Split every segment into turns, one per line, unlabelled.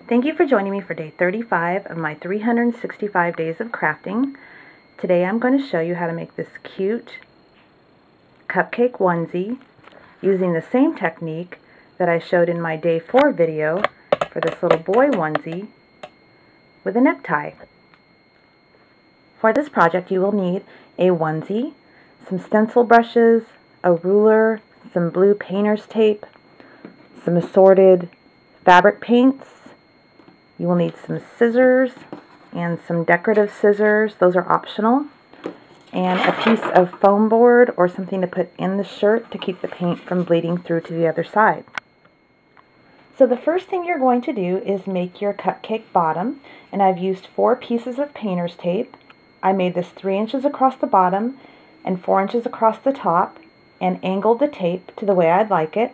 Thank you for joining me for day 35 of my 365 days of crafting. Today I'm going to show you how to make this cute cupcake onesie using the same technique that I showed in my day 4 video for this little boy onesie with a necktie. For this project you will need a onesie, some stencil brushes, a ruler, some blue painter's tape, some assorted fabric paints. You will need some scissors and some decorative scissors, those are optional, and a piece of foam board or something to put in the shirt to keep the paint from bleeding through to the other side. So the first thing you're going to do is make your cupcake bottom, and I've used 4 pieces of painter's tape. I made this 3 inches across the bottom and 4 inches across the top and angled the tape to the way I'd like it.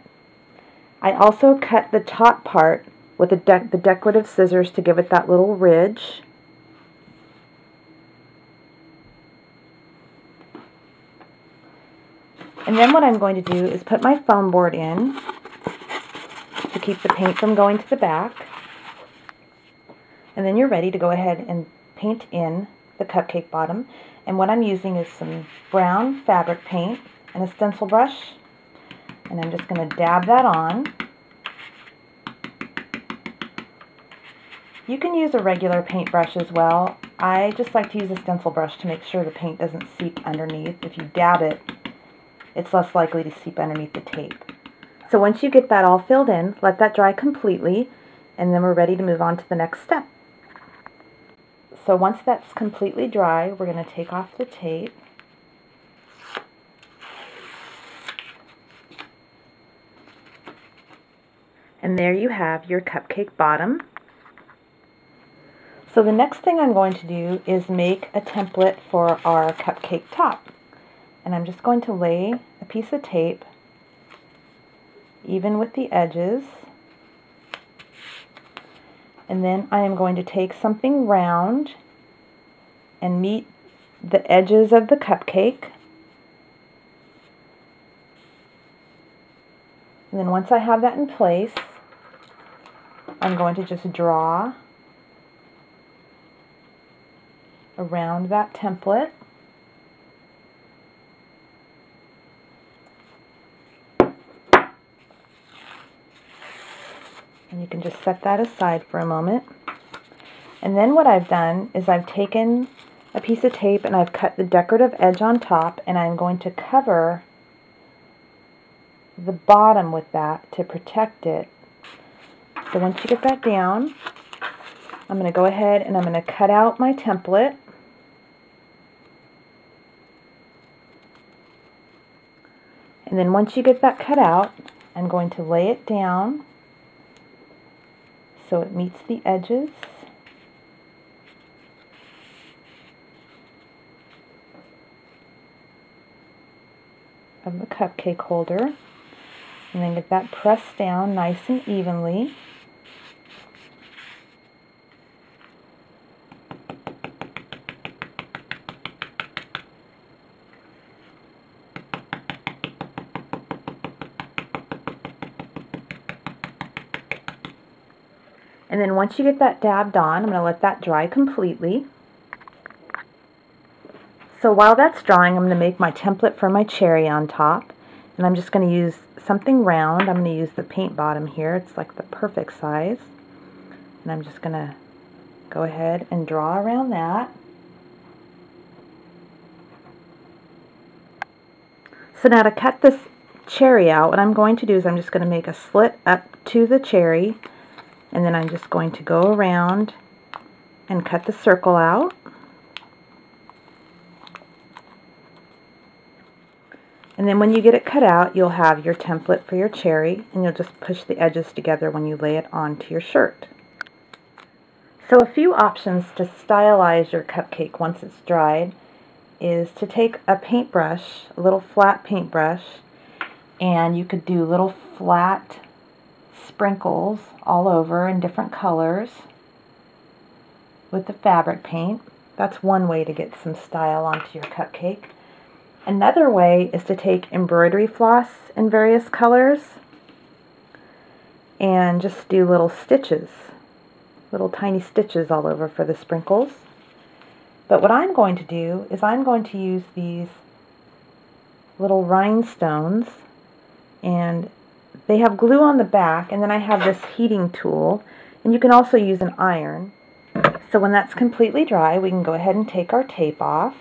I also cut the top part with the decorative scissors to give it that little ridge. And then what I'm going to do is put my foam board in to keep the paint from going to the back. And then you're ready to go ahead and paint in the cupcake bottom. And what I'm using is some brown fabric paint and a stencil brush. And I'm just going to dab that on. You can use a regular paintbrush as well. I just like to use a stencil brush to make sure the paint doesn't seep underneath. If you dab it, it's less likely to seep underneath the tape. So once you get that all filled in, let that dry completely, and then we're ready to move on to the next step. So once that's completely dry, we're going to take off the tape. And there you have your cupcake bottom. So the next thing I'm going to do is make a template for our cupcake top. And I'm just going to lay a piece of tape even with the edges. And then I am going to take something round and meet the edges of the cupcake. And then once I have that in place, I'm going to just draw around that template. And you can just set that aside for a moment. And then what I've done is I've taken a piece of tape and I've cut the decorative edge on top, and I'm going to cover the bottom with that to protect it. So once you get that down, I'm going to go ahead and I'm going to cut out my template. And then once you get that cut out, I'm going to lay it down so it meets the edges. Of the cupcake holder. And then get that pressed down nice and evenly. And then once you get that dabbed on, I'm going to let that dry completely. So while that's drying, I'm going to make my template for my cherry on top. And I'm just going to use something round. I'm going to use the paint bottom here. It's like the perfect size. And I'm just going to go ahead and draw around that. So now to cut this cherry out, what I'm going to do is I'm just going to make a slit up to the cherry. And then I'm just going to go around and cut the circle out. And then when you get it cut out, you'll have your template for your cherry, and you'll just push the edges together when you lay it onto your shirt. So a few options to stylize your cupcake once it's dried is to take a paintbrush, a little flat paintbrush, and you could do little flat sprinkles all over in different colors with the fabric paint. That's one way to get some style onto your cupcake. Another way is to take embroidery floss in various colors and just do little stitches little tiny stitches all over for the sprinkles. But what I'm going to do is I'm going to use these little rhinestones, and they have glue on the back, and then I have this heating tool, and you can also use an iron. So when that's completely dry, we can go ahead and take our tape off.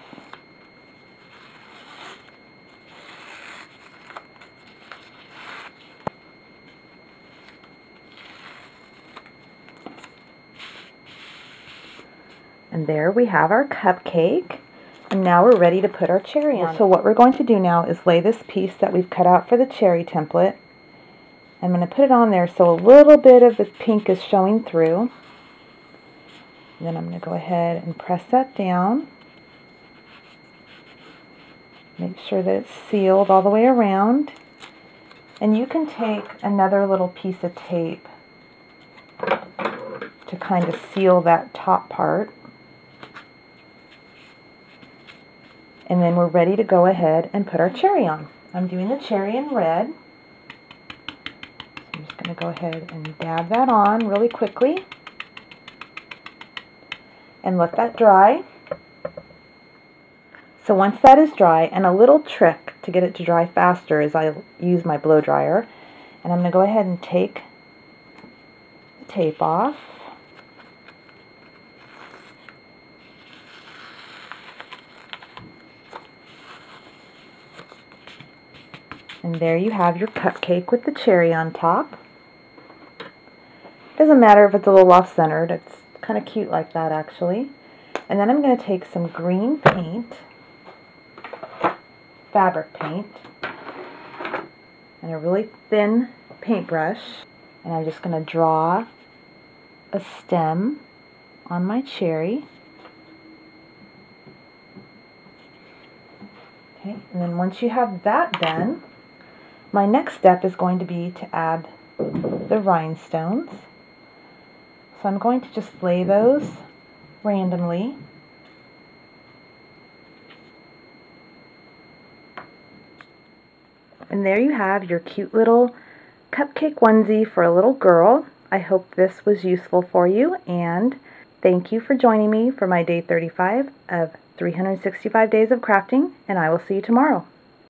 And there we have our cupcake. And now we're ready to put our cherry on. So what we're going to do now is lay this piece that we've cut out for the cherry template. I'm going to put it on there so a little bit of the pink is showing through. And then I'm going to go ahead and press that down. Make sure that it's sealed all the way around. And you can take another little piece of tape to kind of seal that top part. And then we're ready to go ahead and put our cherry on. I'm doing the cherry in red. So I'm just going to go ahead and dab that on really quickly. And let that dry. So once that is dry, and a little trick to get it to dry faster is I use my blow dryer. And I'm going to go ahead and take the tape off. And there you have your cupcake with the cherry on top. Doesn't matter if it's a little off-centered. It's kind of cute like that, actually. And then I'm going to take some green paint, fabric paint, and a really thin paintbrush. And I'm just going to draw a stem on my cherry. Okay, and then once you have that done, my next step is going to be to add the rhinestones. So I'm going to just lay those randomly. And there you have your cute little cupcake onesie for a little girl. I hope this was useful for you, and thank you for joining me for my day 35 of 365 days of crafting, and I will see you tomorrow.